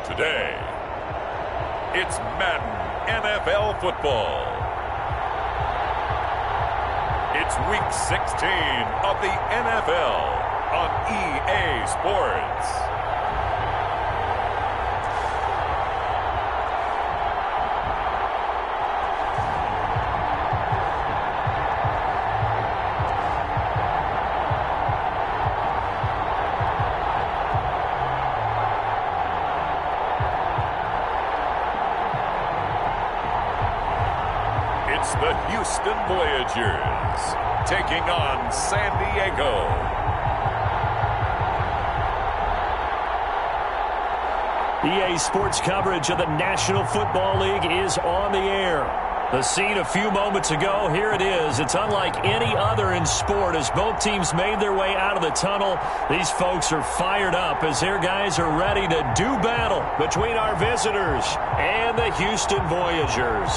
Today, it's Madden NFL football. It's Week 16 of the NFL on EA Sports. It's the Houston Voyagers taking on San Diego. EA Sports coverage of the National Football League is on the air. The scene a few moments ago, here it is. It's unlike any other in sport as both teams made their way out of the tunnel. These folks are fired up as their guys are ready to do battle between our visitors and the Houston Voyagers.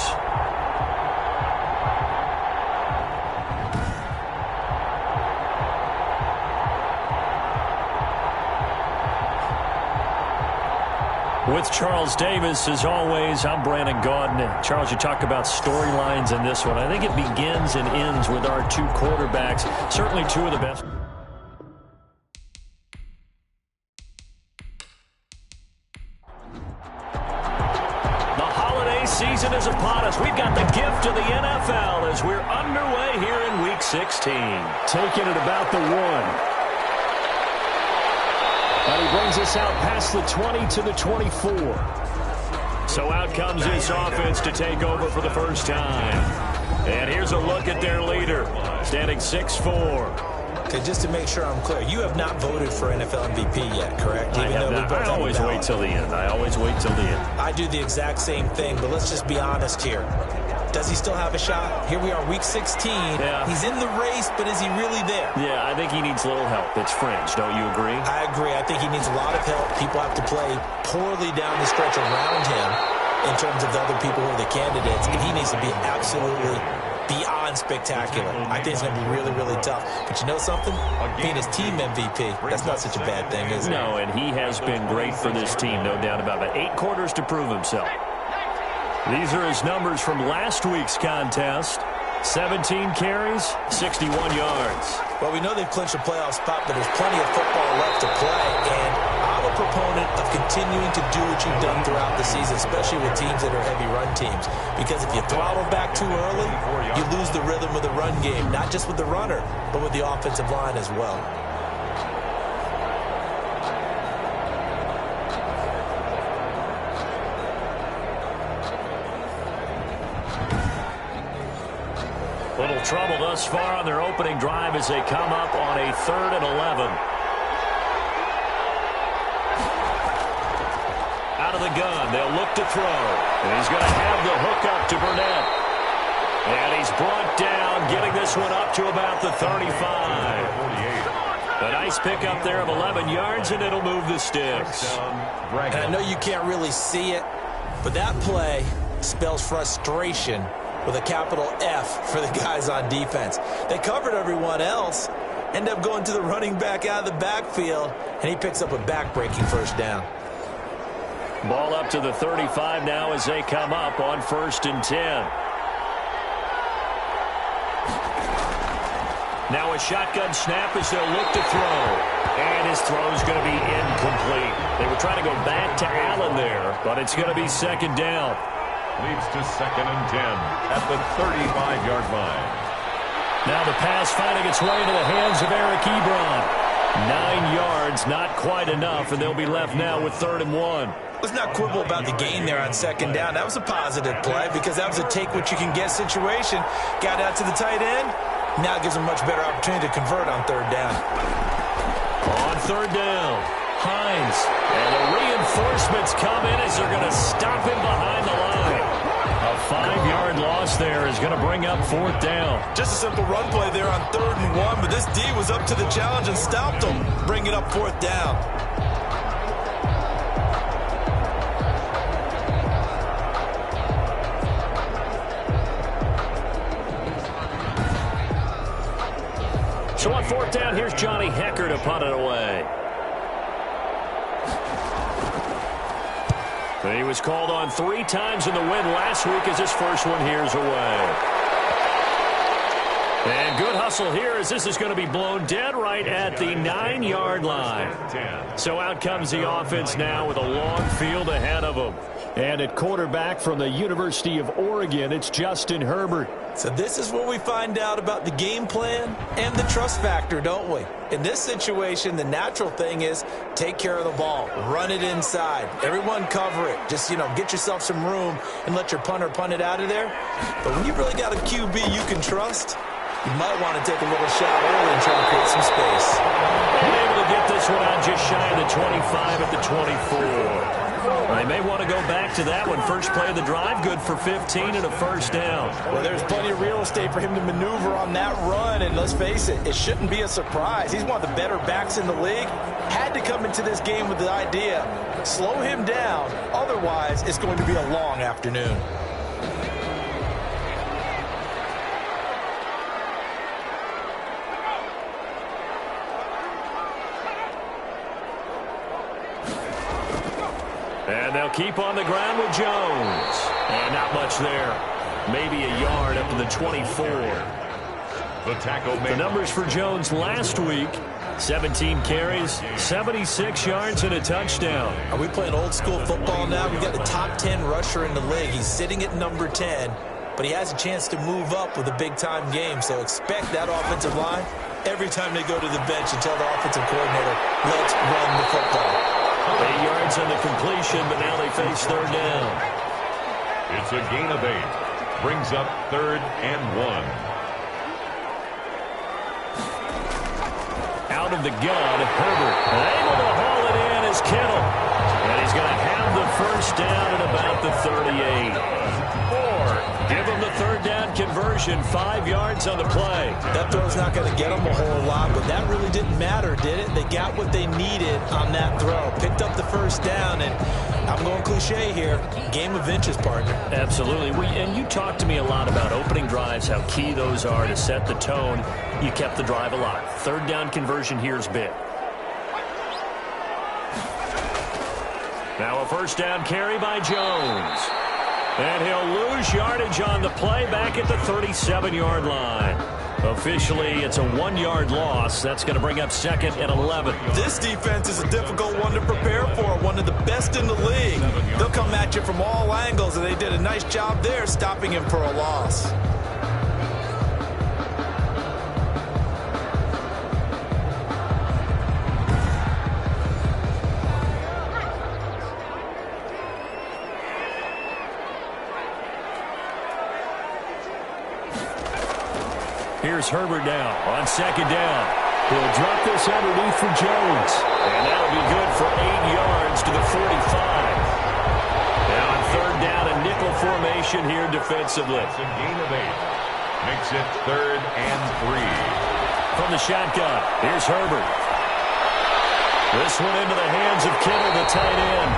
With Charles Davis, as always, I'm Brandon Gaudin. Charles, you talk about storylines in this one. I think it begins and ends with our two quarterbacks, certainly two of the best. The holiday season is upon us. We've got the gift of the NFL as we're underway here in Week 16. Taking it about the one. And he brings us out past the 20 to the 24. So out comes this offense to take over for the first time. And here's a look at their leader, standing 6'4". Okay, just to make sure I'm clear, you have not voted for NFL MVP yet, correct? I have not. I always wait till the end. I do the exact same thing, but let's just be honest here. Does he still have a shot? Here we are, Week 16. Yeah. He's in the race, but is he really there? Yeah, I think he needs a little help. It's fringe. Don't you agree? I agree. I think he needs a lot of help. People have to play poorly down the stretch around him in terms of the other people who are the candidates, and he needs to be absolutely beyond spectacular. I think it's going to be really, really tough. But you know something? Being his team MVP, that's not such a bad thing, is it? No, and he has been great for this team, no doubt about it. 8 quarters to prove himself. These are his numbers from last week's contest. 17 carries, 61 yards. Well, we know they've clinched a playoff spot, but there's plenty of football left to play. And I'm a proponent of continuing to do what you've done throughout the season, especially with teams that are heavy run teams. Because if you throttle back too early, you lose the rhythm of the run game, not just with the runner, but with the offensive line as well. Little trouble thus far on their opening drive as they come up on a 3rd and 11. Out of the gun, they'll look to throw. And he's going to have the hook up to Burnett. And he's brought down, getting this one up to about the 35. A nice pickup there of 11 yards, and it'll move the sticks. And I know you can't really see it, but that play spells frustration with a capital F for the guys on defense. They covered everyone else, end up going to the running back out of the backfield, and he picks up a back-breaking first down. Ball up to the 35 now as they come up on 1st and 10. Now a shotgun snap as they'll look to throw. And his throw is going to be incomplete. They were trying to go back to Allen there, but it's going to be 2nd down. Leads to 2nd and 10 at the 35-yard line. Now the pass finding its way into the hands of Eric Ebron. 9 yards, not quite enough, and they'll be left now with 3rd and 1. Let's not quibble about the gain there on 2nd down. That was a positive play because that was a take-what-you-can-get situation. Got out to the tight end. Now it gives them a much better opportunity to convert on 3rd down. On 3rd down, Hines. And the reinforcements come in as they're going to stop him behind the line. A 5-yard loss there is going to bring up 4th down. Just a simple run play there on 3rd and 1, but this D was up to the challenge and stopped him. Bring it up 4th down. So on 4th down, here's Johnny Hecker to punt it away. He was called on 3 times in the win last week as his first one here's away. And good hustle here as this is going to be blown dead right at the 9-yard line. So out comes the offense now with a long field ahead of them. And at quarterback from the University of Oregon, it's Justin Herbert. So this is where we find out about the game plan and the trust factor, don't we? In this situation, the natural thing is take care of the ball. Run it inside. Everyone cover it. Just, get yourself some room and let your punter punt it out of there. But when you really got a QB you can trust, you might want to take a little shot early and try to create some space. And able to get this one out just shy of the 25 at the 24. They may want to go back to that one. First play of the drive, good for 15 and a first down. Well, there's plenty of real estate for him to maneuver on that run, and let's face it, it shouldn't be a surprise. He's one of the better backs in the league. Had to come into this game with the idea, slow him down, otherwise it's going to be a long afternoon. And they'll keep on the ground with Jones. And not much there. Maybe a yard up to the 24. The tackle made. The numbers for Jones last week, 17 carries, 76 yards, and a touchdown. Are we playing old school football now? We've got the top 10 rusher in the league. He's sitting at number 10, but he has a chance to move up with a big-time game. So expect that offensive line every time they go to the bench and tell the offensive coordinator, let's run the football. 8 yards on the completion, but now they face third down. It's a gain of 8. Brings up 3rd and 1. Out of the gun, Herbert. Able to haul it in is Kittle. And he's going to have the first down at about the 38. Give him the third down conversion, 5 yards on the play. That throw's not going to get them a whole lot, but that really didn't matter, did it? They got what they needed on that throw. Picked up the first down, and I'm going cliche here, game of inches, partner. Absolutely. And you talked to me a lot about opening drives, how key those are to set the tone. You kept the drive alive. Third down conversion here is big. Now a first down carry by Jones. And he'll lose yardage on the play back at the 37-yard line. Officially, it's a 1-yard loss. That's going to bring up 2nd and 11. This defense is a difficult one to prepare for, one of the best in the league. They'll come at you from all angles, and they did a nice job there stopping him for a loss. Here's Herbert now on 2nd down. He'll drop this underneath for Jones. And that'll be good for 8 yards to the 45. Now on 3rd down, a nickel formation here defensively. It's a gain of 8. Makes it 3rd and 3. From the shotgun, here's Herbert. This one into the hands of Kittle, the tight end.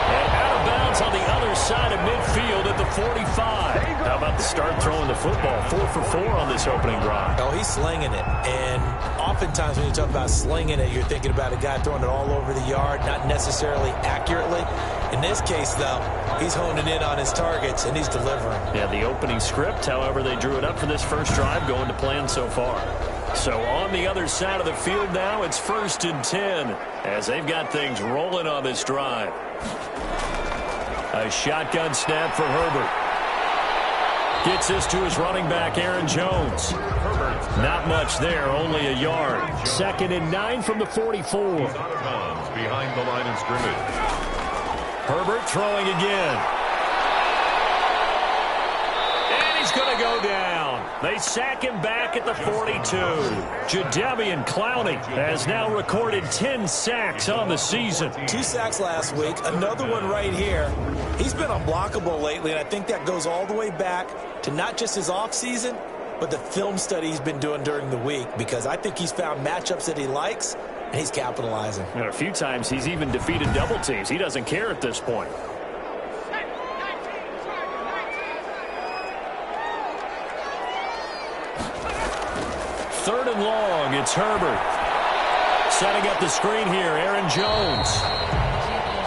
And out of bounds on the other side of midfield at the 45. How about the start throwing the football? 4 for 4 on this opening drive. Oh, he's slinging it. And oftentimes when you talk about slinging it, you're thinking about a guy throwing it all over the yard, not necessarily accurately. In this case, though, he's honing in on his targets, and he's delivering. Yeah, the opening script, however, they drew it up for this first drive, going to plan so far. So on the other side of the field now, it's 1st and 10 as they've got things rolling on this drive. A shotgun snap for Herbert. Gets this to his running back, Aaron Jones. Herbert. Not much there, only a yard. 2nd and 9 from the 44. Behind the line of scrimmage. Herbert throwing again. And he's going to go down. They sack him back at the 42. Jadeveon Clowney has now recorded 10 sacks on the season. 2 sacks last week, another one right here. He's been unblockable lately, and I think that goes all the way back to not just his offseason, but the film study he's been doing during the week, because I think he's found matchups that he likes, and he's capitalizing. And a few times he's even defeated double teams. He doesn't care at this point. Third and long, it's Herbert. Setting up the screen here, Aaron Jones.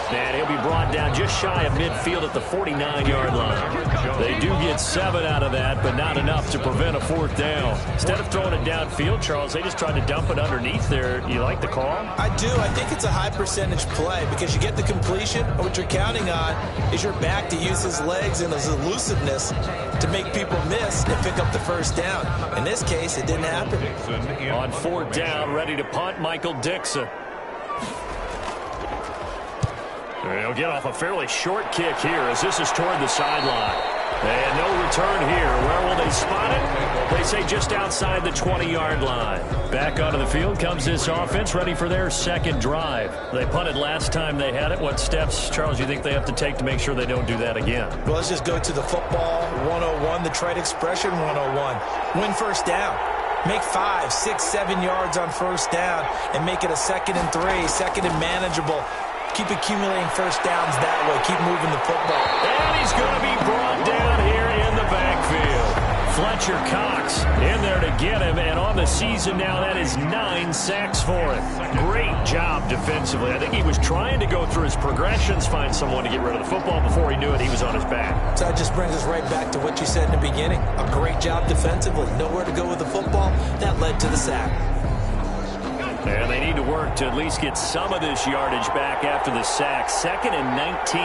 And he'll be brought down just shy of midfield at the 49-yard line. They do get 7 out of that, but not enough to prevent a 4th down. Instead of throwing it downfield, Charles, they just tried to dump it underneath there. You like the call? I do. I think it's a high percentage play because you get the completion, and what you're counting on is your back to use his legs and his elusiveness to make people miss and pick up the 1st down. In this case, it didn't happen. On 4th down, ready to punt, Michael Dixon. He'll get off a fairly short kick here as this is toward the sideline. And no return here. Where will they spot it? They say just outside the 20-yard line. Back onto the field comes this offense, ready for their 2nd drive. They punted last time they had it. What steps, Charles, you think they have to take to make sure they don't do that again? Well, let's just go to the football 101, the trade expression 101. Win 1st down. Make 5, 6, 7 yards on 1st down and make it a 2nd and 3, 2nd and manageable. Keep accumulating 1st downs that way. Keep moving the football. And he's going to be brought down here in the backfield. Fletcher Cox in there to get him, and on the season now, that is 9 sacks for him. Great job defensively. I think he was trying to go through his progressions, find someone to get rid of the football. Before he knew it, he was on his back. So that just brings us right back to what you said in the beginning. A great job defensively. Nowhere to go with the football. That led to the sack. And they need to work to at least get some of this yardage back after the sack. 2nd and 19.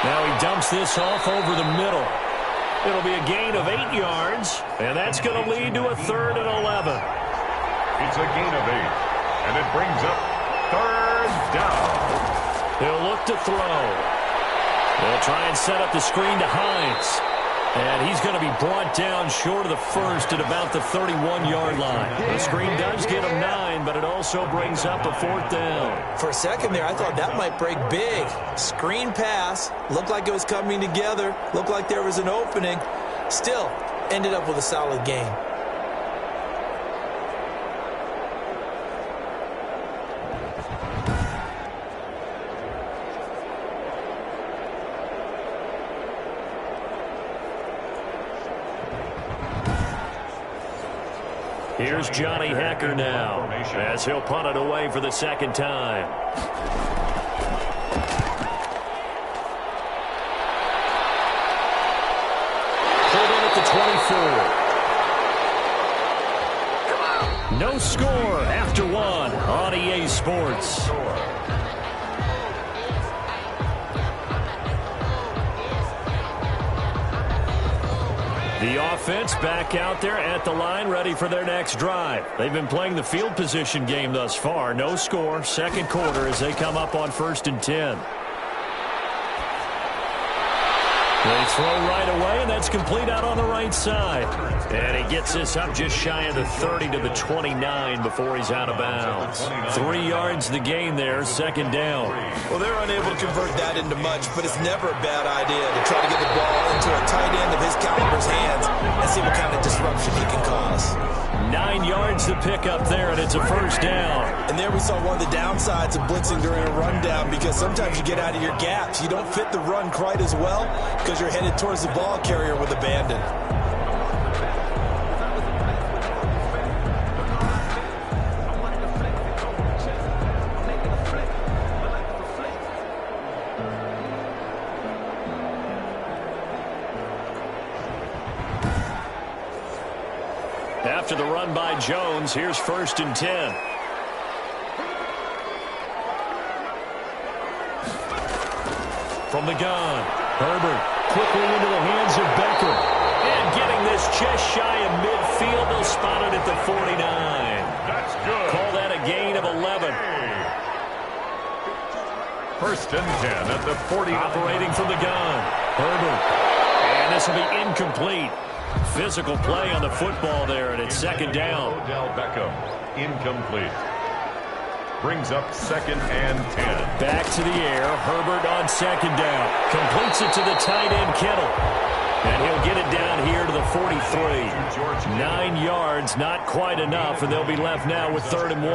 Now he dumps this off over the middle. It'll be a gain of 8 yards, and that's going to lead to a 3rd and 11. It's a gain of 8, and it brings up 3rd down. He'll look to throw. They'll try and set up the screen to Hines. And he's going to be brought down short of the 1st at about the 31-yard line. The screen does get him 9, but it also brings up a 4th down. For a second there, I thought that might break big. Screen pass. Looked like it was coming together. Looked like there was an opening. Still, ended up with a solid gain. Here's Johnny Hecker now, as he'll punt it away for the 2nd time. Pulled in at the 24. No score after 1 on EA Sports. The offense back out there at the line, ready for their next drive. They've been playing the field position game thus far. No score, 2nd quarter as they come up on 1st and 10. They throw right away, and that's complete out on the right side. And he gets this up just shy of the 30 to the 29 before he's out of bounds. 3 yards the gain there, 2nd down. Well, they're unable to convert that into much, but it's never a bad idea to try to get the ball into a tight end of his caliber's hands and see what kind of disruption he can cause. 9 yards to pick up there, and it's a 1st down. And there we saw one of the downsides of blitzing during a rundown, because sometimes you get out of your gaps. You don't fit the run quite as well because you're headed towards the ball carrier with abandon. After the run by Jones, here's 1st and 10. From the gun, Herbert quickly into the hands of Becker. And getting this just shy of midfield, they'll spot it at the 49. That's good. Call that a gain of 11. 1st and 10 at the 40. Operating from the gun, Herbert. And this will be incomplete. Physical play on the football there, and it's 2nd down. Odell Beckham, incomplete. Brings up 2nd and 10. Back to the air, Herbert on 2nd down. Completes it to the tight end, Kittle. And he'll get it down here to the 43. 9 yards, not quite enough, and they'll be left now with 3rd and 1.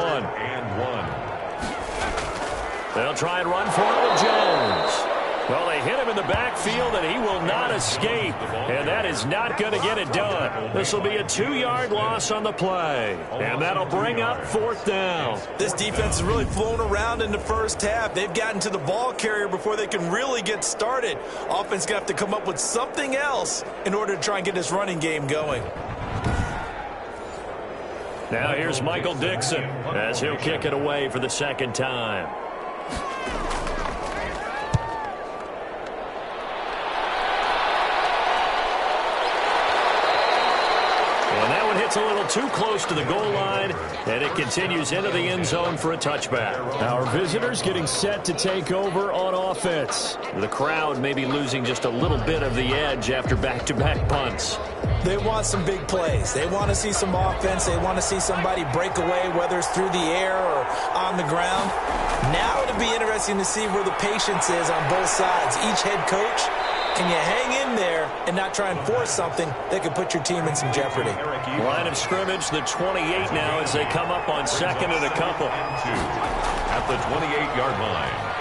They'll try and run for it with Jones. Well, they hit him in the backfield, and he will not escape. And that is not going to get it done. This will be a 2-yard loss on the play. And that'll bring up 4th down. This defense has really flown around in the first half. They've gotten to the ball carrier before they can really get started. Offense going to have to come up with something else in order to try and get this running game going. Now here's Michael Dixon as he'll kick it away for the 2nd time. It's a little too close to the goal line, and it continues into the end zone for a touchback. Our visitors getting set to take over on offense. The crowd may be losing just a little bit of the edge after back-to-back punts. They want some big plays. They want to see some offense. They want to see somebody break away, whether it's through the air or on the ground. Now it'll be interesting to see where the patience is on both sides. Each head coach, can you hang in there and not try and force something that could put your team in some jeopardy? Line of scrimmage, the 28 now as they come up on 2nd and a couple. At the 28-yard line.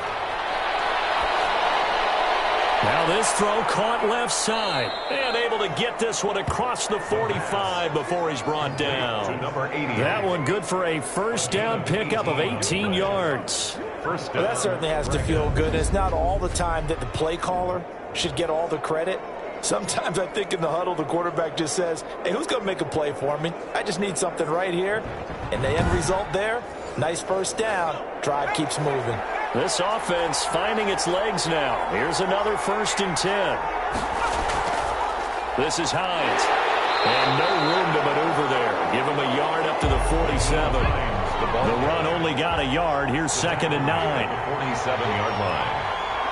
Now this throw caught left side. And able to get this one across the 45 before he's brought down. That one good for a 1st down pickup of 18 yards. Well, that certainly has to feel good. It's not all the time that the play caller should get all the credit. Sometimes I think in the huddle, the quarterback just says, hey, who's going to make a play for me? I just need something right here. And the end result there, nice 1st down. Drive keeps moving. This offense finding its legs now. Here's another 1st and 10. This is Hines. And no room to maneuver there. Give him a yard up to the 47. The run only got a yard. Here's 2nd and 9. 47-yard line.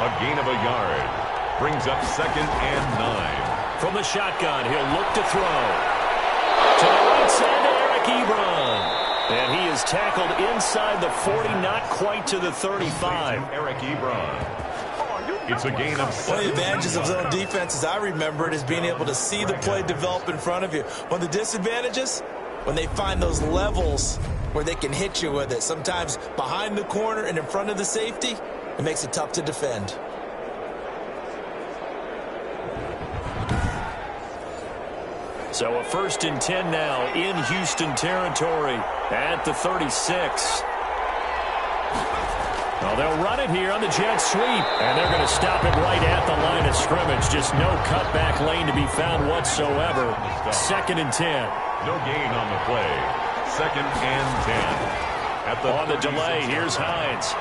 A gain of a yard. Brings up 2nd and 9. From the shotgun, he'll look to throw. To the right side to Eric Ebron. And he is tackled inside the 40, not quite to the 35. Eric Ebron. It's a gain of 7. One of the advantages of zone defense, as I remember it, is being able to see the play develop in front of you. One of the disadvantages, when they find those levels where they can hit you with it, sometimes behind the corner and in front of the safety, it makes it tough to defend. So a 1st and 10 now in Houston territory at the 36. Well, they'll run it here on the jet sweep, and they're going to stop it right at the line of scrimmage. Just no cutback lane to be found whatsoever. 2nd and 10. No gain on the play. 2nd and 10. On the delay, here's Hines.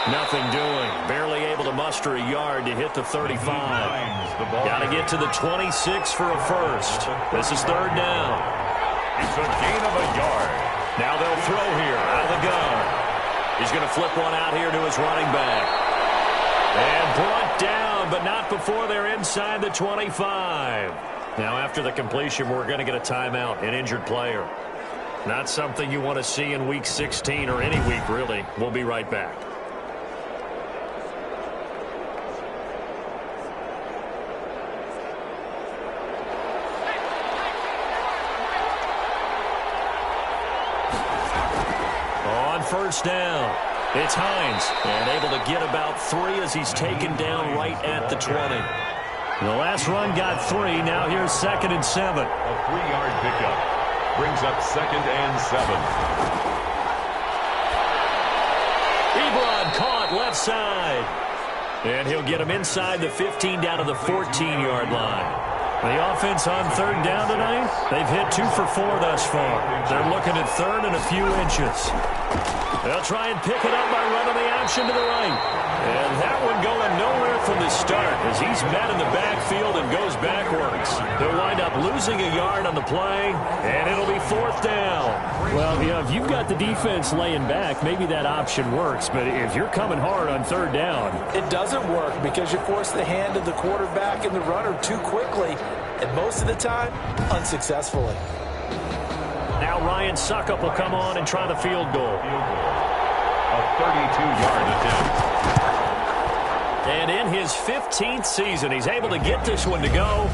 Nothing doing. Barely able to muster a yard to hit the 35. Got to get to the 26 for a 1st. This is 3rd down. It's a gain of a yard. Now they'll throw here out of the gun. He's going to flip one out here to his running back. And brought down, but not before they're inside the 25. Now after the completion, we're going to get a timeout, an injured player. Not something you want to see in Week 16 or any week, really. We'll be right back. On 1st down, it's Hines, and able to get about 3 as he's taken down right at the 20. The last run got 3. Now here's 2nd and 7. A 3-yard pickup brings up 2nd and 7. Ebron caught left side, and he'll get him inside the 15 down to the 14-yard line. The offense on 3rd down tonight, they've hit 2 for 4 thus far. They're looking at 3rd and a few inches. They'll try and pick it up by running the option to the right. And that one going nowhere from the start as he's met in the backfield and goes backwards. They'll wind up losing a yard on the play, and it'll be 4th down. Well, you know, if you've got the defense laying back, maybe that option works. But if you're coming hard on 3rd down, it doesn't work because you force the hand of the quarterback and the runner too quickly, and most of the time, unsuccessfully. Now Ryan Suckup will come on and try the field goal. A 32-yard attempt. And in his 15th season, he's able to get this one to go.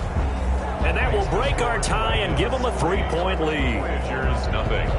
And that will break our tie and give him a 3-point lead. Voyagers, nothing.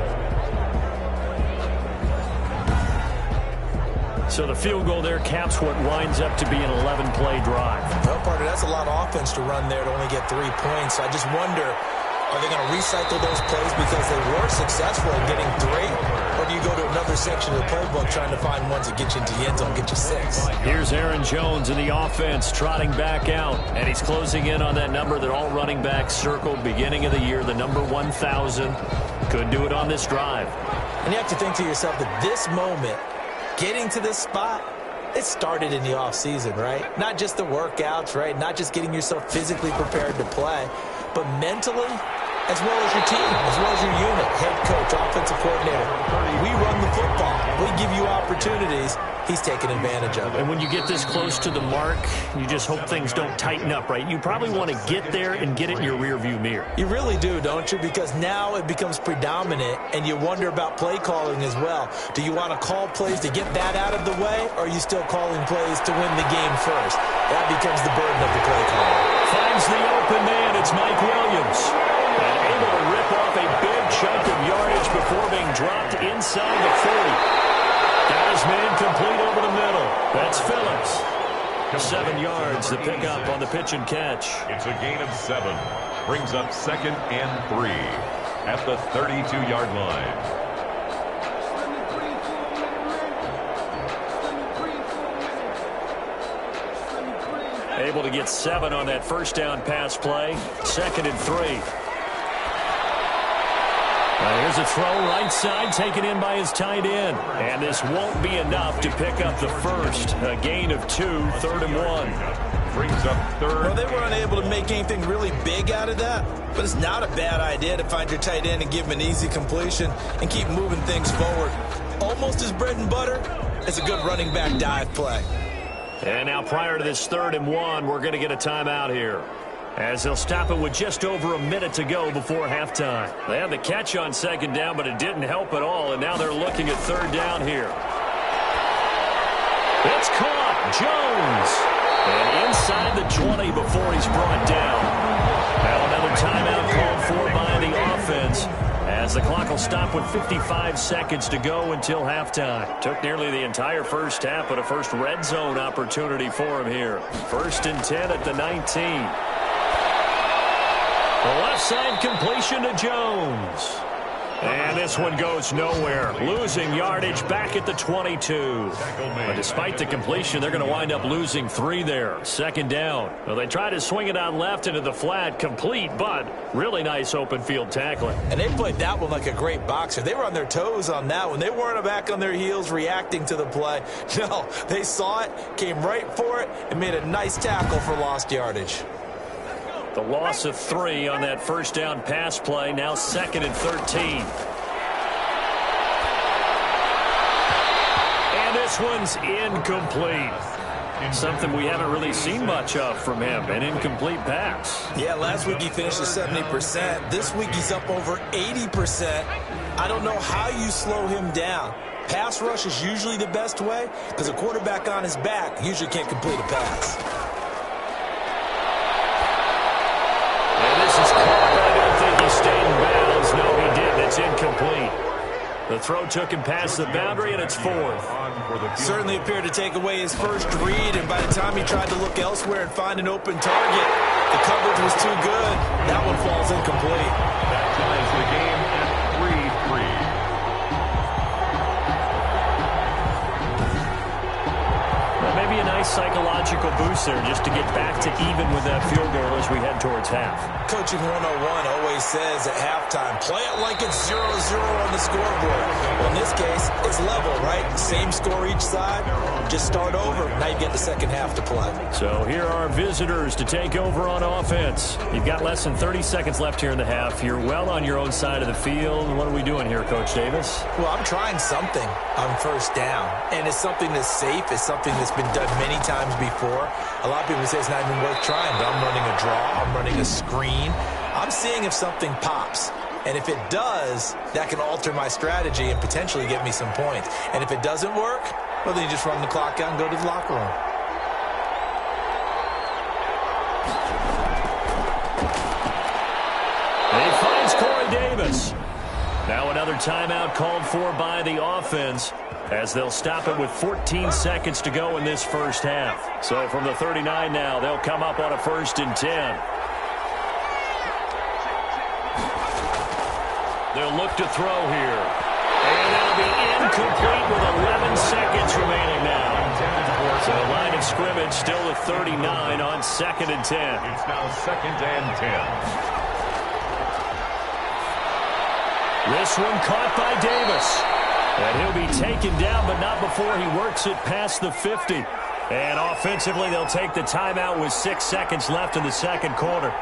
So the field goal there caps what winds up to be an 11-play drive. Well, partner, that's a lot of offense to run there to only get 3 points. I just wonder, are they going to recycle those plays because they were successful in getting 3? Or do you go to another section of the playbook trying to find ones that get you into the end zone, get you 6? Here's Aaron Jones in the offense trotting back out. And he's closing in on that number that all running backs circled beginning of the year, the number 1,000. Could do it on this drive. And you have to think to yourself that this moment, getting to this spot, it started in the offseason, right? Not just the workouts, right? Not just getting yourself physically prepared to play, but mentally, as well as your team, as well as your unit, head coach, offensive coordinator. We run the football. We give you opportunities. He's taking advantage of it. And when you get this close to the mark, you just hope things don't tighten up, right? You probably want to get there and get it in your rearview mirror. You really do, don't you? Because now it becomes predominant, and you wonder about play calling as well. Do you want to call plays to get that out of the way, or are you still calling plays to win the game first? That becomes the burden of the play caller. Finds the open man. It's Mike Williams. And able to rip off a big chunk of yardage before being dropped inside the 40. Got his man complete over the middle. That's Phillips. 7 yards, the pickup on the pitch and catch. It's a gain of 7. Brings up 2nd and 3 at the 32-yard line. Able to get 7 on that first down pass play. 2nd and 3. Here's a throw right side taken in by his tight end. And this won't be enough to pick up the first. A gain of 2, 3rd and 1. Brings up 3rd. Well, they were unable to make anything really big out of that. But it's not a bad idea to find your tight end and give him an easy completion and keep moving things forward. Almost as bread and butter as a good running back dive play. And now prior to this 3rd and 1, we're going to get a timeout here, as they'll stop it with just over a minute to go before halftime. They had the catch on 2nd down, but it didn't help at all, and now they're looking at 3rd down here. It's caught. Jones. And inside the 20 before he's brought down. Now another timeout called for by the offense, as the clock will stop with 55 seconds to go until halftime. Took nearly the entire first half, but a first red zone opportunity for him here. 1st and 10 at the 19. The left side completion to Jones. And this one goes nowhere. Losing yardage back at the 22. But despite the completion, they're going to wind up losing 3 there. 2nd down. Well, they try to swing it on left into the flat. Complete, but really nice open field tackling. And they played that one like a great boxer. They were on their toes on that one. They weren't back on their heels reacting to the play. No, they saw it, came right for it, and made a nice tackle for lost yardage. The loss of 3 on that first down pass play. Now 2nd and 13. And this one's incomplete. Something we haven't really seen much of from him. An incomplete pass. Yeah, last week he finished at 70%. This week he's up over 80%. I don't know how you slow him down. Pass rush is usually the best way, because a quarterback on his back usually can't complete a pass. It's incomplete. The throw took him past the boundary, and it's 4th. Certainly appeared to take away his first read, and by the time he tried to look elsewhere and find an open target, the coverage was too good. That one falls incomplete. That ties the game at 3-3. Maybe a nice psychological boost there just to get back to even with that field goal as we head towards half. Coaching 101 always says at halftime, play it like it's 0-0 on the scoreboard. Well, in this case, it's level, right? Same score each side. Just start over. Now you get the second half to play. So here are visitors to take over on offense. You've got less than 30 seconds left here in the half. You're well on your own side of the field. What are we doing here, Coach Davis? Well, I'm trying something on first down, and it's something that's safe. It's something that's been done many times before. A lot of people say it's not even worth trying, but I'm running a draw. I'm running a screen. I'm seeing if something pops. And if it does, that can alter my strategy and potentially get me some points. And if it doesn't work, well, then you just run the clock out and go to the locker room. And he finds Corey Davis. Now another timeout called for by the offense as they'll stop it with 14 seconds to go in this first half. So from the 39 now, they'll come up on a 1st and 10. They'll look to throw here. And that'll be incomplete with 11 seconds remaining now. So line of scrimmage still at 39 on 2nd and 10. It's now 2nd and 10. This one caught by Davis. And he'll be taken down, but not before he works it past the 50. And offensively, they'll take the timeout with 6 seconds left in the second quarter.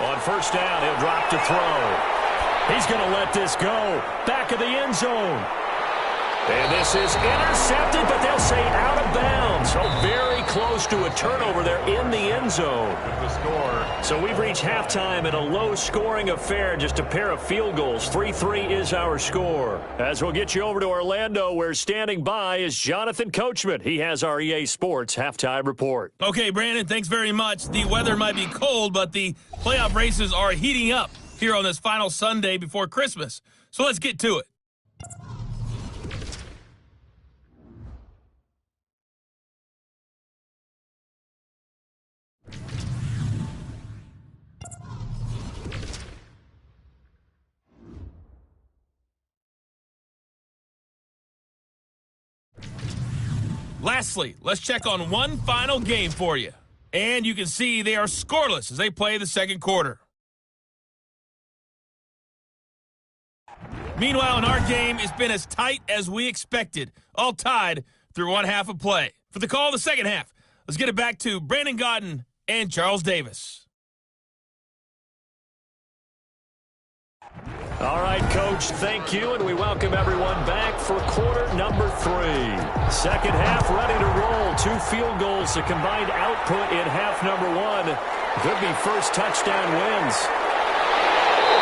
On 1st down, he'll drop to throw. He's going to let this go. Back of the end zone. And this is intercepted, but they'll say out of bounds. So very close to a turnover there in the end zone. With the score. So we've reached halftime in a low-scoring affair, just a pair of field goals. 3-3 is our score. As we'll get you over to Orlando, where standing by is Jonathan Coachman. He has our EA Sports halftime report. Okay, Brandon, thanks very much. The weather might be cold, but the playoff races are heating up here on this final Sunday before Christmas. So let's get to it. Lastly, let's check on one final game for you. And you can see they are scoreless as they play the second quarter. Meanwhile, in our game, it's been as tight as we expected, all tied through one half of play. For the call of the second half, let's get it back to Brandon Godden and Charles Davis. All right, Coach, thank you, and we welcome everyone back for quarter number 3. Second half ready to roll. 2 field goals, a combined output in half number 1. Could be first touchdown wins.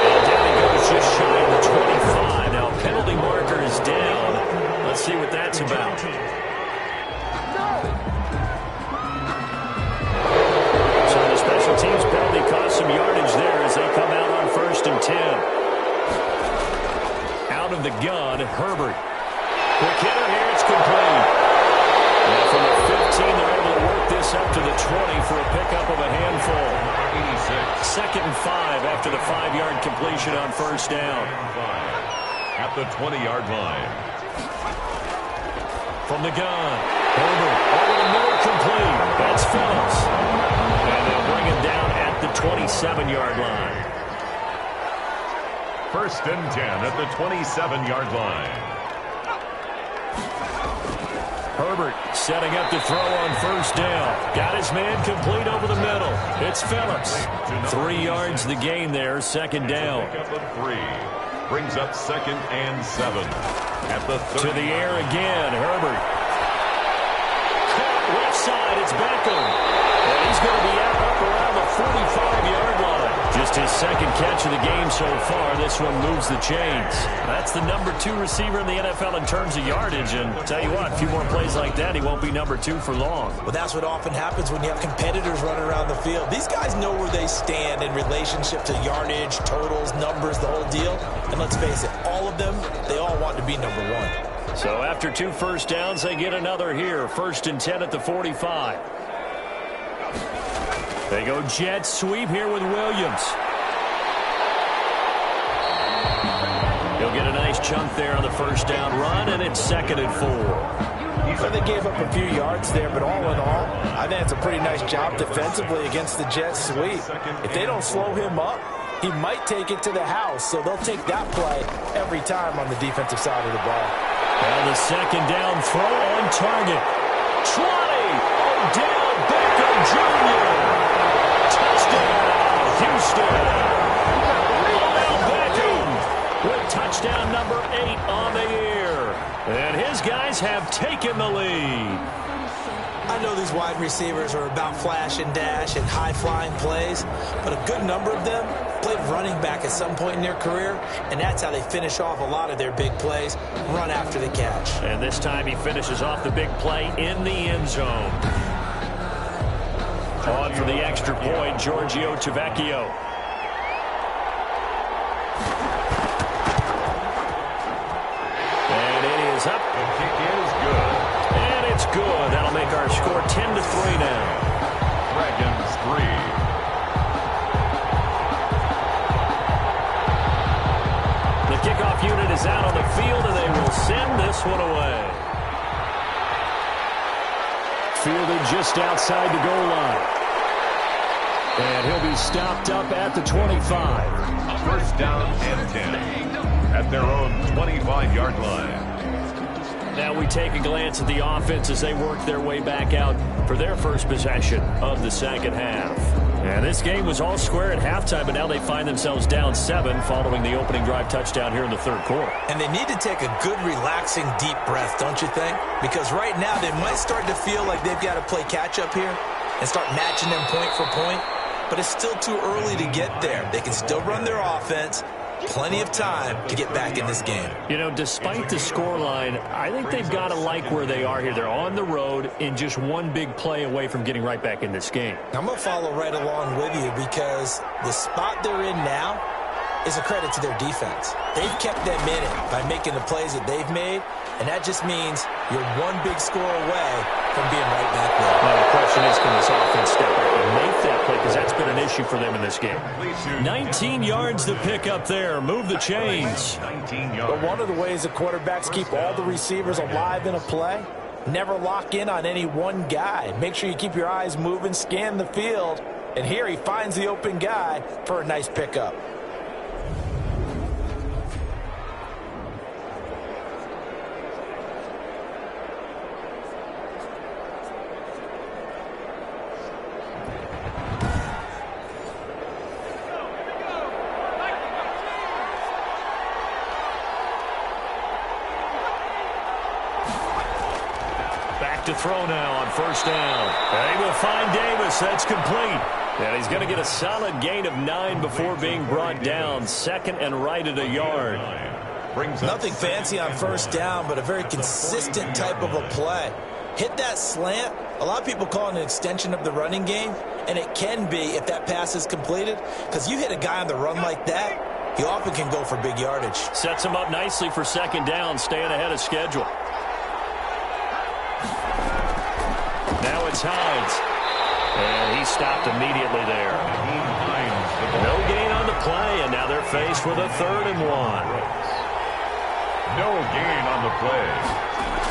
And down he goes just shy of the 25. Now penalty marker is down. Let's see what that's about. So the special teams penalty cost some yardage there as they come out on 1st and 10. Out of the gun, Herbert. Quick hitter here, it's complete. And from the 15, they're able to work this up to the 20 for a pickup of a handful. 86. 2nd and 5 after the 5-yard completion on 1st down. At the 20-yard line. From the gun, Herbert over the middle, complete. That's Phillips. And they'll bring him down at the 27-yard line. 1st and 10 at the 27-yard line. Herbert setting up to throw on 1st down. Got his man complete over the middle. It's Phillips. 3 yards the gain there, 2nd down. Pick up of 3. Brings up 2nd and 7. At the 30. To the air again, Herbert. Caught left side, it's Beckham. And he's going to be up around the 45-yard line. Just his 2nd catch of the game so far. This one moves the chains. That's the number 2 receiver in the NFL in terms of yardage. And I'll tell you what, a few more plays like that, he won't be number 2 for long. Well, that's what often happens when you have competitors running around the field. These guys know where they stand in relationship to yardage, totals, numbers, the whole deal. And let's face it, all of them, they all want to be number 1. So after 2 1st downs, they get another here. 1st and 10 at the 45. They go jet sweep here with Williams. He'll get a nice chunk there on the 1st down run, and it's 2nd and 4. So they gave up a few yards there, but all in all, I think it's a pretty nice job defensively against the jet sweep. If they don't slow him up, he might take it to the house, so they'll take that play every time on the defensive side of the ball. And the 2nd down throw on target. 20! Odell Beckham Jr. Touchdown, Houston. Odell Beckham with touchdown number 8 on the year. And his guys have taken the lead. I know these wide receivers are about flash and dash and high-flying plays, but a good number of them played running back at some point in their career, and that's how they finish off a lot of their big plays, run after the catch. And this time he finishes off the big play in the end zone. On for the extra point, Giorgio Tavecchio. our score 10-3 now. Dragons 3. The kickoff unit is out on the field, and they will send this one away. Fielded just outside the goal line. And he'll be stopped up at the 25. First down and 10 at their own 25-yard line. Now we take a glance at the offense as they work their way back out for their first possession of the second half. And this game was all square at halftime, but now they find themselves down 7 following the opening drive touchdown here in the third quarter. And they need to take a good, relaxing, deep breath, don't you think? Because right now they might start to feel like they've got to play catch-up here and start matching them point for point. But it's still too early to get there. They can still run their offense. Plenty of time to get back in this game. You know, despite the scoreline, I think they've got to like where they are here. They're on the road and just one big play away from getting right back in this game. I'm going to follow right along with you because the spot they're in now is a credit to their defense. They've kept them in it by making the plays that they've made, and that just means you're one big score away from being right back there. Now the question is, can this offense step up and make that play? Because that's been an issue for them in this game. 19 yards to pick up there. Move the chains. 19 yards. But one of the ways the quarterbacks keep all the receivers alive in a play, never lock in on any one guy. Make sure you keep your eyes moving, scan the field, and here he finds the open guy for a nice pickup. To throw now on first down. And he will find Davis. That's complete. And he's going to get a solid gain of 9 before being brought down. Second and right at a yard. Nothing fancy on first down, but a very consistent type of a play. Hit that slant. A lot of people call it an extension of the running game, and it can be if that pass is completed, because you hit a guy on the run like that, he often can go for big yardage. Sets him up nicely for second down, staying ahead of schedule. Now it's Hines. And he stopped immediately there. No gain on the play, and now they're faced with a 3rd and 1. No gain on the play.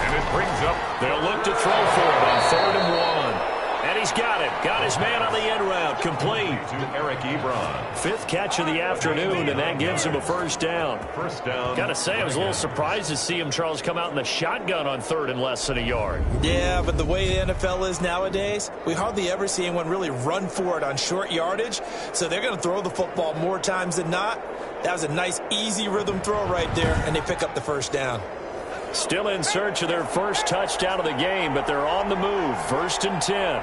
And it brings up. They'll look to throw for it on 3rd and 1. And he's got it. Got his man on the end route. Complete. To Eric Ebron. 5th catch of the afternoon, and that gives him a first down. First down. Got to say, I was a little surprised to see him, Charles, come out in the shotgun on 3rd and less than a yard. Yeah, but the way the NFL is nowadays, we hardly ever see anyone really run for it on short yardage. So they're going to throw the football more times than not. That was a nice, easy rhythm throw right there, and they pick up the first down. Still in search of their first touchdown of the game, but they're on the move. 1st and 10.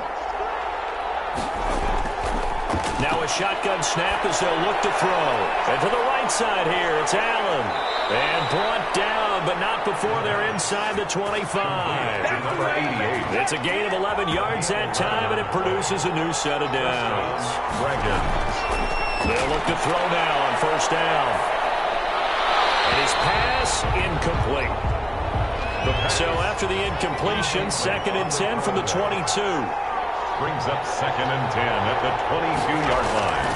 Now a shotgun snap as they'll look to throw. And to the right side here, it's Allen. And brought down, but not before they're inside the 25. Number 88. It's a gain of 11 yards that time, and it produces a new set of downs. They'll look to throw now on first down. And his pass incomplete. So after the incompletion, 2nd and 10 from the 22. Brings up 2nd and 10 at the 22-yard line.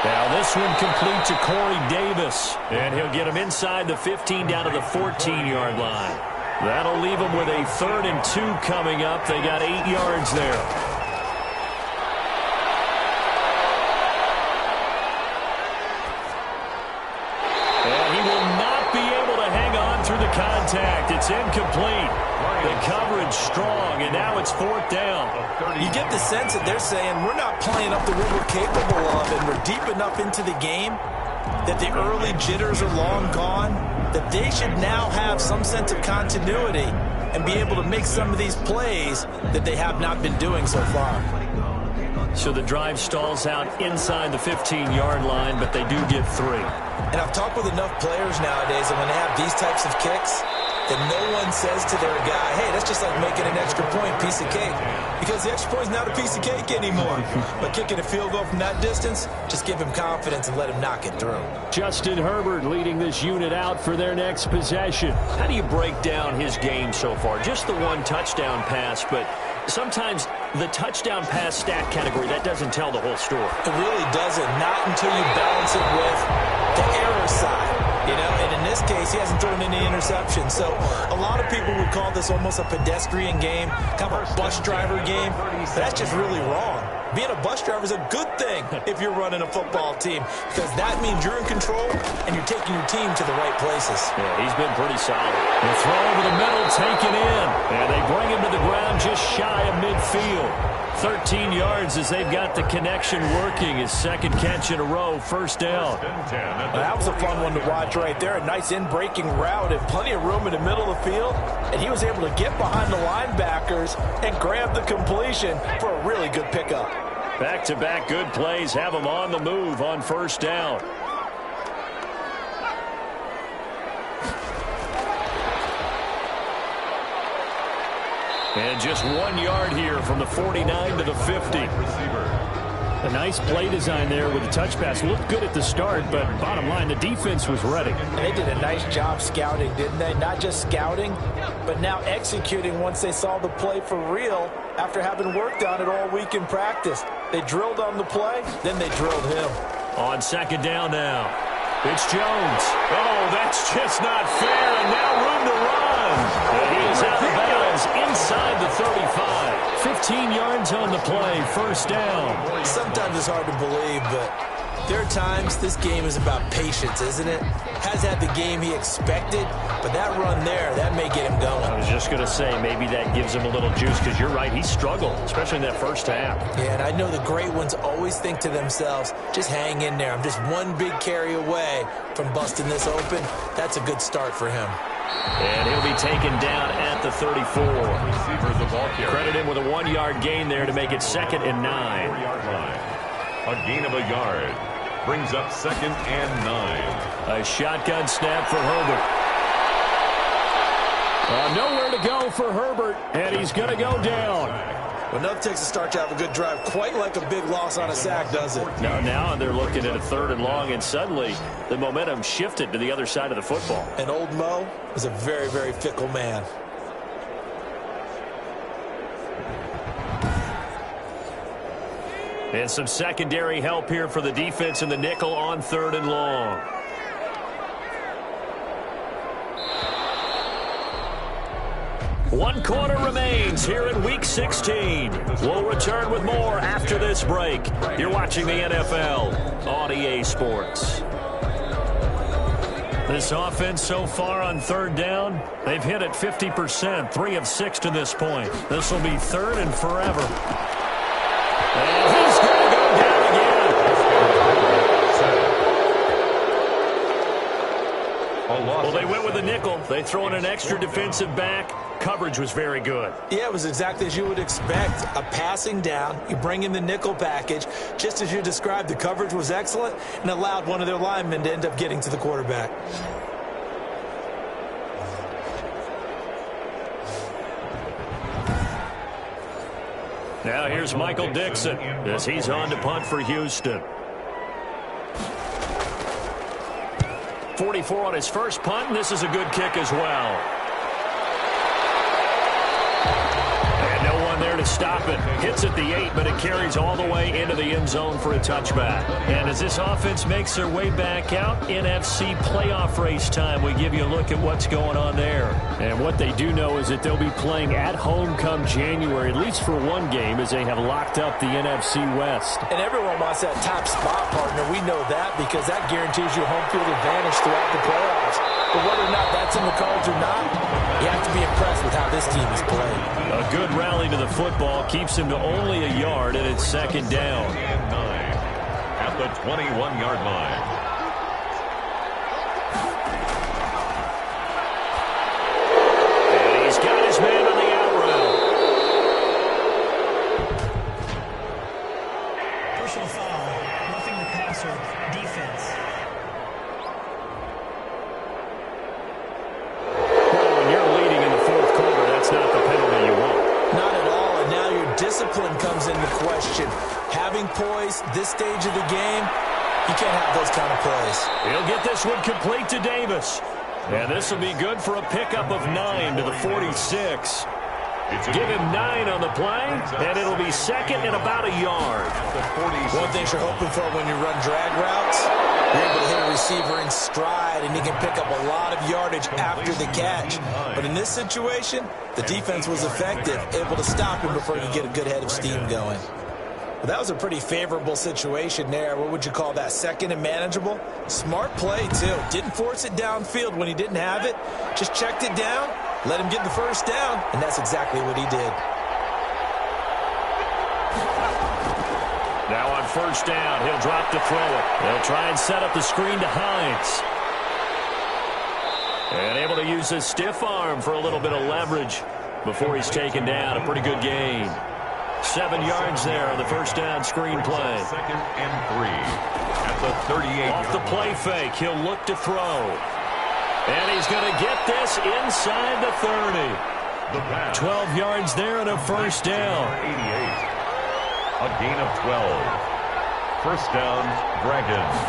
Now this one complete to Corey Davis. And he'll get him inside the 15 down to the 14-yard line. That'll leave him with a 3rd and 2 coming up. They got 8 yards there. And he will not be able to hang on through the contact. It's incomplete. The coverage strong, and now it's 4th down. You get the sense that they're saying we're not playing up to what we're capable of, and we're deep enough into the game that the early jitters are long gone, that they should now have some sense of continuity and be able to make some of these plays that they have not been doing so far. So the drive stalls out inside the 15-yard line, but they do get 3. And I've talked with enough players nowadays that when they have these types of kicks, that no one says to their guy, hey, that's just like making an extra point, piece of cake. Because the extra point is not a piece of cake anymore. But kicking a field goal from that distance, just give him confidence and let him knock it through. Justin Herbert leading this unit out for their next possession. How do you break down his game so far? Just the one touchdown pass, but sometimes the touchdown pass stat category, that doesn't tell the whole story. It really doesn't, not until you balance it with the error side. You know, and in this case, he hasn't thrown any interceptions. So a lot of people would call this almost a pedestrian game, kind of a bus driver game. But that's just really wrong. Being a bus driver is a good thing if you're running a football team, because that means you're in control and you're taking your team to the right places. Yeah, he's been pretty solid. The throw over the middle taken in, and they bring him to the ground just shy of midfield. 13 yards as they've got the connection working. His second catch in a row, first down. That was a fun one to watch right there. A nice in-breaking route and plenty of room in the middle of the field. And he was able to get behind the linebackers and grab the completion for a really good pickup. Back-to-back good plays have him on the move on first down. And just 1 yard here from the 49 to the 50. A nice play design there with the touch pass. Looked good at the start, but bottom line, the defense was ready. And they did a nice job scouting, didn't they? Not just scouting, but now executing once they saw the play for real after having worked on it all week in practice. They drilled on the play, then they drilled him. On second down now. It's Jones. Oh, that's just not fair, and now room to run. And he is out of bounds inside the 35. 15 yards on the play, first down. Sometimes it's hard to believe, but there are times this game is about patience, isn't it? Has had the game he expected, but that run there, that may get him going. I was just going to say, maybe that gives him a little juice, because you're right, he struggled, especially in that first half. Yeah, and I know the great ones always think to themselves, just hang in there. I'm just one big carry away from busting this open. That's a good start for him. And he'll be taken down at the 34. Credit him with a 1 yard gain there to make it 2nd and 9. A gain of a yard brings up 2nd and 9. A shotgun snap for Herbert. Nowhere to go for Herbert, and he's going to go down. Well, enough takes a start to have a good drive, quite like a big loss on a sack, does it? Now they're looking at a 3rd and long, and suddenly the momentum shifted to the other side of the football. And old Mo is a very, very fickle man. And some secondary help here for the defense in the nickel on 3rd and long. One quarter remains here in Week 16. We'll return with more after this break. You're watching the NFL on EA Sports. This offense so far on 3rd down, they've hit it 50%, 3 of 6 to this point. This will be 3rd and forever. And he's going to go down again. Well, they went with the nickel. They throw in an extra defensive back. Coverage was very good. Yeah, it was exactly as you would expect. A passing down, you bring in the nickel package. Just as you described, the coverage was excellent and allowed one of their linemen to end up getting to the quarterback. Now here's Michael Dixon as he's on to punt for Houston. 44 on his first punt, and this is a good kick as well. And no one there to stop it. Hits at the 8, but it carries all the way into the end zone for a touchback. And as this offense makes their way back out, NFC playoff race time, we give you a look at what's going on there. And what they do know is that they'll be playing at home come January, at least for one game, as they have locked up the NFC West. And everyone wants that top spot, partner. We know that because that guarantees you home field advantage throughout the playoffs. But whether or not that's in the cards or not, you have to be impressed with how this team is playing. A good rally to the football keeps him to only a yard, and it's 2nd down. And 9 at the 21-yard line. And he's got his man on the out route. Personal foul, roughing the passer, defense. Well, when you're poise, this stage of the game, you can't have those kind of plays. He'll get this one complete to Davis. And this will be good for a pickup of 9 to the 46. Give him 9 on the play, and it'll be second and about a yard. One thing you're hoping for when you run drag routes, you're able to hit a receiver in stride, and he can pick up a lot of yardage after the catch. But in this situation, the defense was effective, able to stop him before he could get a good head of steam going. Well, that was a pretty favorable situation there. What would you call that? Second and manageable? Smart play, too. Didn't force it downfield when he didn't have it. Just checked it down, let him get the first down, and that's exactly what he did. Now on first down, he'll drop to throw it. They'll try and set up the screen to Hines. And able to use his stiff arm for a little bit of leverage before he's taken down. A pretty good gain. 7 yards there on the first down screen play. Second and 3 at the 38. Off the play fake, he'll look to throw. And he's going to get this inside the 30. 12 yards there and a first down. 88. A gain of 12. First down, Dragons.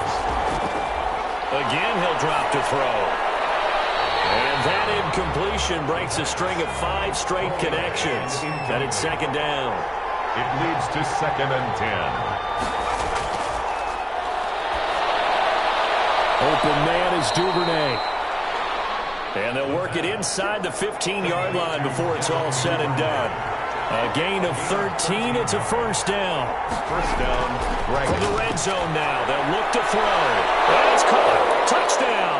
Again, he'll drop to throw. And that incompletion breaks a string of 5 straight connections. And it's second down. It leads to second and 10. Open man is Duvernay. And they'll work it inside the 15-yard line before it's all said and done. A gain of 13. It's a first down. First down, Dragons. From the red zone now, they'll look to throw. And it's caught. Touchdown.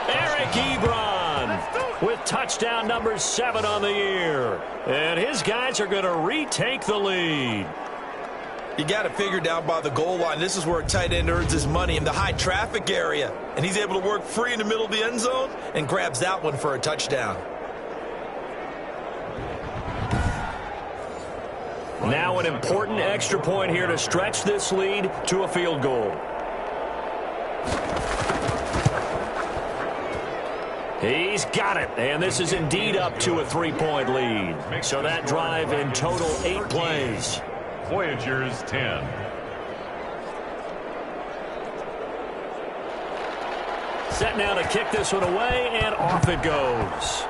Eric Ebron with touchdown number 7 on the year. And his guys are going to retake the lead. You got to figure down by the goal line. This is where a tight end earns his money in the high traffic area. And he's able to work free in the middle of the end zone and grabs that one for a touchdown. Now an important extra point here to stretch this lead to a field goal. He's got it, and this is indeed up to a 3-point lead. So that drive in total 8 plays. Voyagers 10. Set now to kick this one away, and off it goes.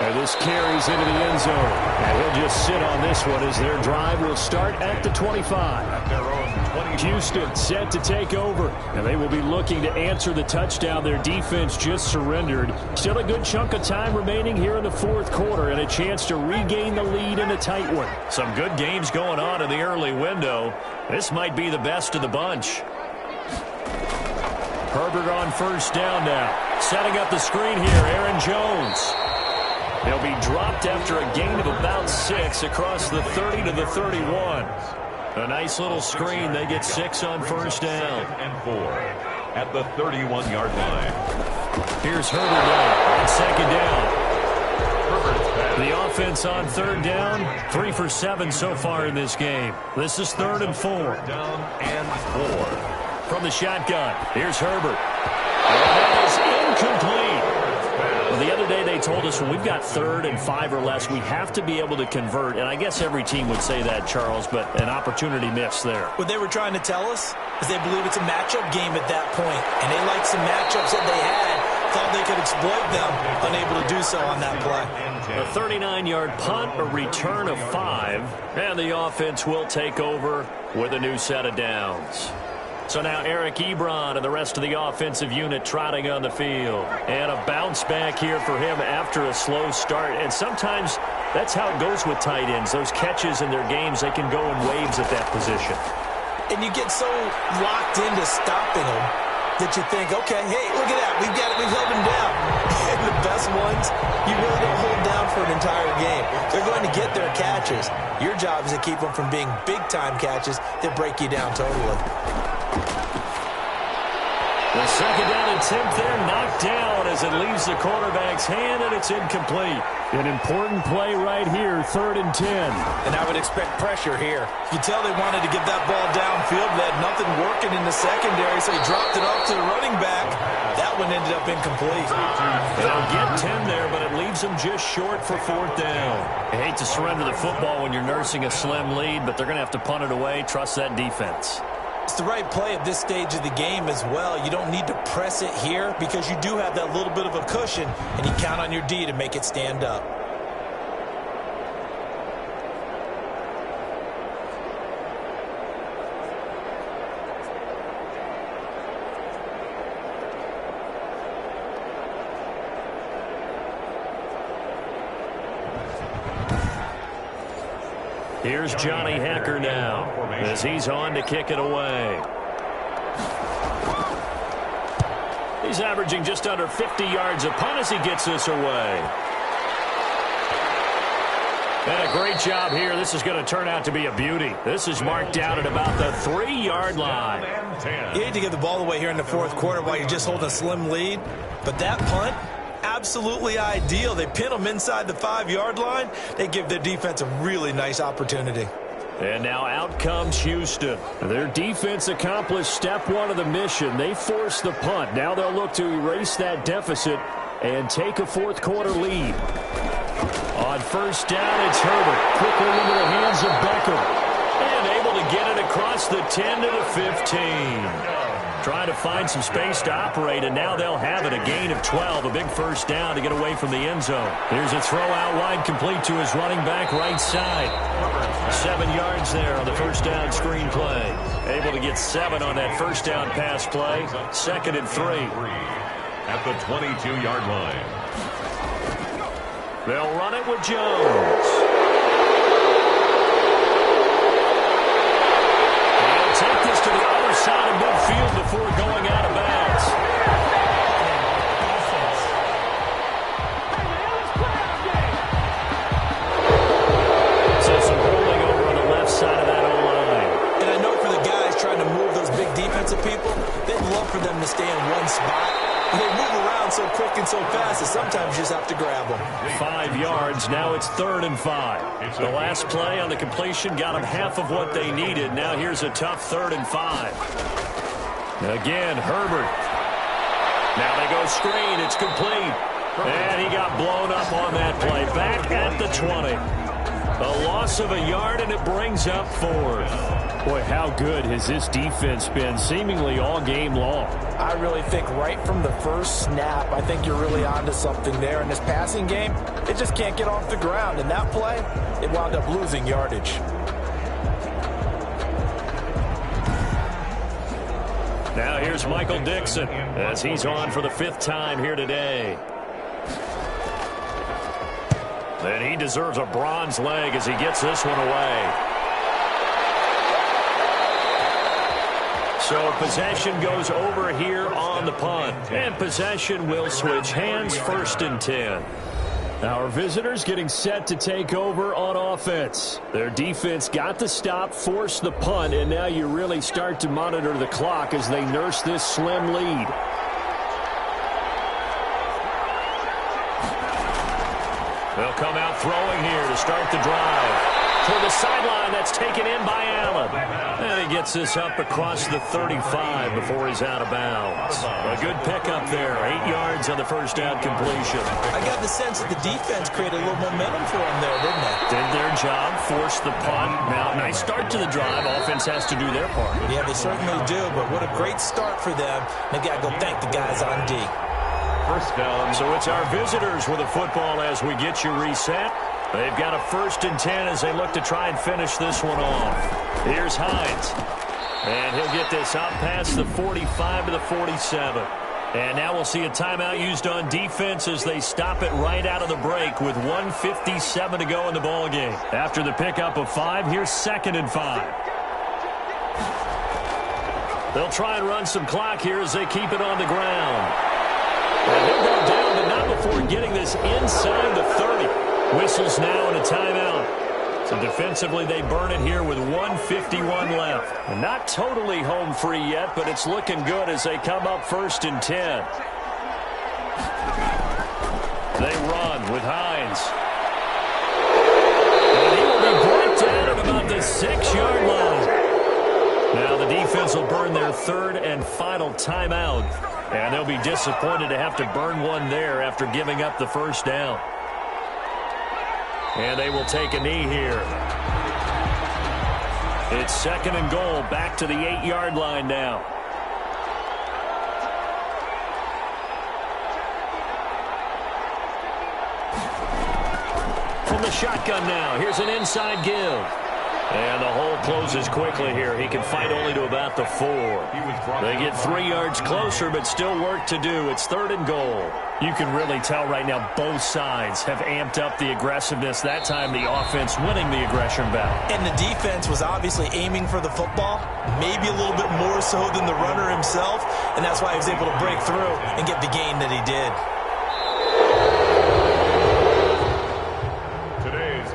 And this carries into the end zone. And he'll just sit on this one as their drive will start at the 25. At their own 20. Houston set to take over. And they will be looking to answer the touchdown their defense just surrendered. Still a good chunk of time remaining here in the fourth quarter and a chance to regain the lead in a tight one. Some good games going on in the early window. This might be the best of the bunch. Herbert on first down now. Setting up the screen here, Aaron Jones. They'll be dropped after a gain of about 6 across the 30 to the 31. A nice little screen. They get 6 on first down. And 4 at the 31-yard line. Here's Herbert now on second down. Herbert's pass. The offense on third down, 3 for 7 so far in this game. This is 3rd and 4. Down and 4. From the shotgun, here's Herbert. And that is incomplete. Well, the other day they told us when we've got 3rd and 5 or less, we have to be able to convert. And I guess every team would say that, Charles, but an opportunity missed there. What they were trying to tell us is they believe it's a matchup game at that point, and they liked some matchups that they had, thought they could exploit them, unable to do so on that play. A 39-yard punt, a return of 5, and the offense will take over with a new set of downs. So now Eric Ebron and the rest of the offensive unit trotting on the field. And a bounce back here for him after a slow start. And sometimes that's how it goes with tight ends. Those catches in their games, they can go in waves at that position. And you get so locked into stopping them that you think, okay, hey, look at that. We've got it. We've held him down. And the best ones, you really don't hold down for an entire game. They're going to get their catches. Your job is to keep them from being big-time catches that break you down totally. The second down attempt there knocked down as it leaves the quarterback's hand, and it's incomplete. An important play right here, 3rd and 10. And I would expect pressure here. You tell they wanted to get that ball downfield. They had nothing working in the secondary, so he dropped it off to the running back. That one ended up incomplete. They'll get 10 there, but it leaves them just short for fourth down. I hate to surrender the football when you're nursing a slim lead, but they're going to have to punt it away. Trust that defense. It's the right play at this stage of the game as well. You don't need to press it here because you do have that little bit of a cushion, and you count on your D to make it stand up. Here's Johnny Hacker now as he's on to kick it away. He's averaging just under 50 yards a punt as he gets this away. And a great job here. This is going to turn out to be a beauty. This is marked down at about the 3-yard line. You hate to get the ball away here in the fourth quarter while you're just holding a slim lead, but that punt, absolutely ideal. They pin them inside the 5-yard line. They give their defense a really nice opportunity. And now out comes Houston. Their defense accomplished step one of the mission. They forced the punt. Now they'll look to erase that deficit and take a fourth quarter lead. On first down, it's Herbert. Quickly into the hands of Beckham. And able to get it across the 10 to the 15. Trying to find some space to operate, and now they'll have it. A gain of 12, a big first down to get away from the end zone. Here's a throw out wide, complete to his running back right side. 7 yards there on the first down screen play. Able to get 7 on that first down pass play. 2nd and 3. At the 22-yard line. They'll run it with Jones. They'll take this to the other side of midfield before going out of bounds. So some rolling over on the left side of that O-line. And I know for the guys trying to move those big defensive people, they'd love for them to stay in one spot. But they move around so quick and so fast that sometimes you just have to grab them. 5 yards. Now it's 3rd and 5. The last play on the completion got them half of what they needed. Now here's a tough 3rd and 5. Again, Herbert. Now they go screen. It's complete. And he got blown up on that play. Back at the 20. A loss of a yard, and it brings up 4th. Boy, how good has this defense been seemingly all game long? I really think right from the first snap, I think you're really onto something there. In this passing game, it just can't get off the ground. In that play, it wound up losing yardage. Now here's Michael Dixon as he's on for the 5th time here today. And he deserves a bronze leg as he gets this one away. So possession goes over here on the punt. And possession will switch hands, 1st and 10. Our visitors getting set to take over on offense. Their defense got the stop, forced the punt, and now you really start to monitor the clock as they nurse this slim lead. They'll come out throwing here to start the drive. To the sideline, that's taken in by Allen. And he gets this up across the 35 before he's out of bounds. A good pickup there. 8 yards on the first down completion. I got the sense that the defense created a little momentum for them there, didn't they? Did their job, forced the punt. Now, nice start to the drive. Offense has to do their part. Yeah, they certainly do, but what a great start for them. They've got to go thank the guys on D. First down. So it's our visitors with the football as we get you reset. They've got a 1st and 10 as they look to try and finish this one off. Here's Hines. And he'll get this out past the 45 to the 47. And now we'll see a timeout used on defense as they stop it right out of the break with 1:57 to go in the ballgame. After the pickup of 5, here's 2nd and 5. They'll try and run some clock here as they keep it on the ground. And he'll go down, but not before getting this inside the 30. Whistles now and a timeout. So defensively, they burn it here with 1:51 left. And not totally home free yet, but it's looking good as they come up 1st and 10. They run with Hines. And he will be brought down at about the 6-yard line. Now the defense will burn their 3rd and final timeout And they'll be disappointed to have to burn one there after giving up the first down. And they will take a knee here. It's 2nd and goal, back to the 8-yard line now. From the shotgun now, here's an inside give. And the hole closes quickly here. He can fight only to about the 4. They get 3 yards closer, but still work to do. It's 3rd and goal. You can really tell right now both sides have amped up the aggressiveness. That time the offense winning the aggression battle. And the defense was obviously aiming for the football, maybe a little bit more so than the runner himself, and that's why he was able to break through and get the gain that he did.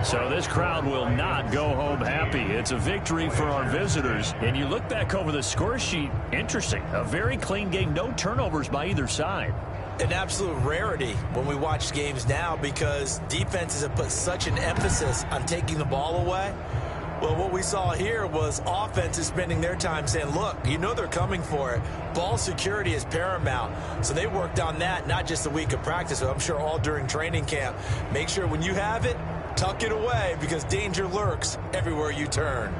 So this crowd will not go home happy. It's a victory for our visitors. And you look back over the score sheet, interesting. A very clean game, no turnovers by either side. An absolute rarity when we watch games now because defenses have put such an emphasis on taking the ball away. Well, what we saw here was offenses spending their time saying, look, you know they're coming for it. Ball security is paramount. So they worked on that, not just a week of practice, but I'm sure all during training camp. Make sure when you have it, tuck it away because danger lurks everywhere you turn.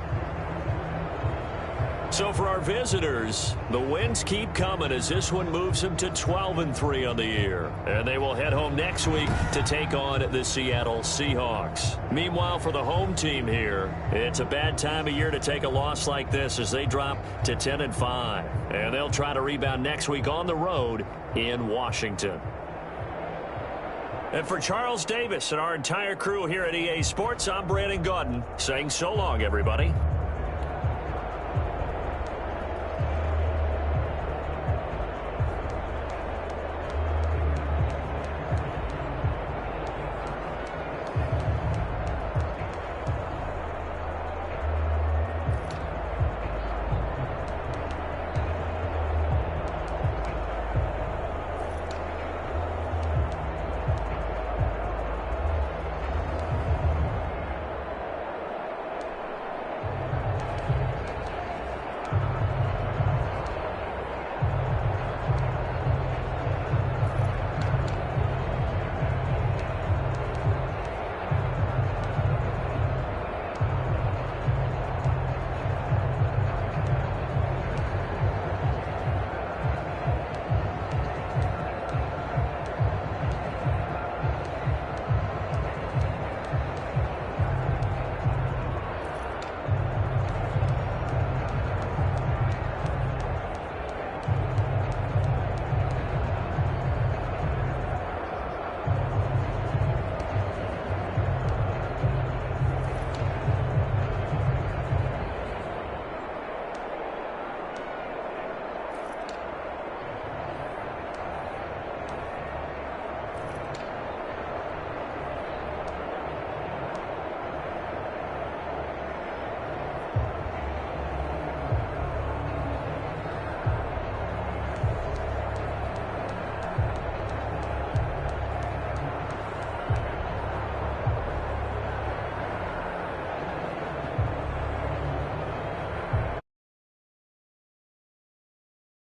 So for our visitors, the wins keep coming as this one moves them to 12-3 on the year. And they will head home next week to take on the Seattle Seahawks. Meanwhile, for the home team here, it's a bad time of year to take a loss like this as they drop to 10-5. And they'll try to rebound next week on the road in Washington. And for Charles Davis and our entire crew here at EA Sports, I'm Brandon Gaudin saying so long, everybody.